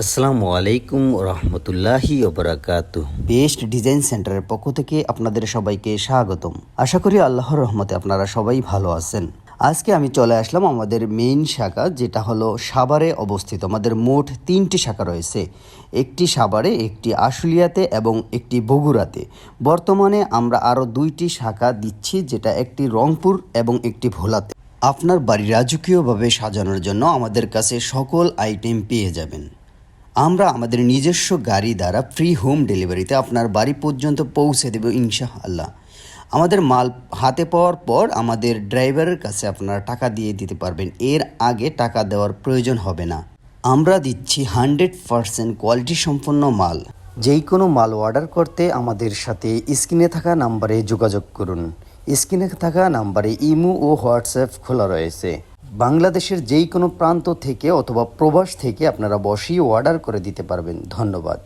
আসসালামু আলাইকুম রহমতুল্লাহি ওবরাকাতু। বেস্ট ডিজাইন সেন্টারের পক্ষ থেকে আপনাদের সবাইকে স্বাগতম। আশা করি আল্লাহর রহমতে আপনারা সবাই ভালো আছেন। আজকে আমি চলে আসলাম আমাদের মেইন শাখা, যেটা হলো সাভারে অবস্থিত। আমাদের মোট 3টি শাখা রয়েছে, একটি সাভারে, একটি আশুলিয়াতে এবং একটি বগুড়াতে। বর্তমানে আমরা আরও 2টি শাখা দিচ্ছি, যেটা একটি রংপুর এবং একটি ভোলাতে। আপনার বাড়ি রাজকীয়ভাবে সাজানোর জন্য আমাদের কাছে সকল আইটেম পেয়ে যাবেন। আমরা আমাদের নিজস্ব গাড়ি দ্বারা ফ্রি হোম ডেলিভারিতে আপনার বাড়ি পর্যন্ত পৌঁছে দেব ইনশাআল্লাহ। আমাদের মাল হাতে পাওয়ার পর আমাদের ড্রাইভারের কাছে আপনারা টাকা দিয়ে দিতে পারবেন, এর আগে টাকা দেওয়ার প্রয়োজন হবে না। আমরা দিচ্ছি 100% কোয়ালিটি সম্পন্ন মাল। যেই কোনো মাল অর্ডার করতে আমাদের সাথে স্ক্রিনে থাকা নাম্বারে যোগাযোগ করুন। স্ক্রিনে থাকা নাম্বারে ইমো ও হোয়াটসঅ্যাপ খোলা রয়েছে। বাংলাদেশের যেই কোনো প্রান্ত থেকে অথবা প্রবাস থেকে আপনারা বসেই অর্ডার করে দিতে পারবেন। ধন্যবাদ।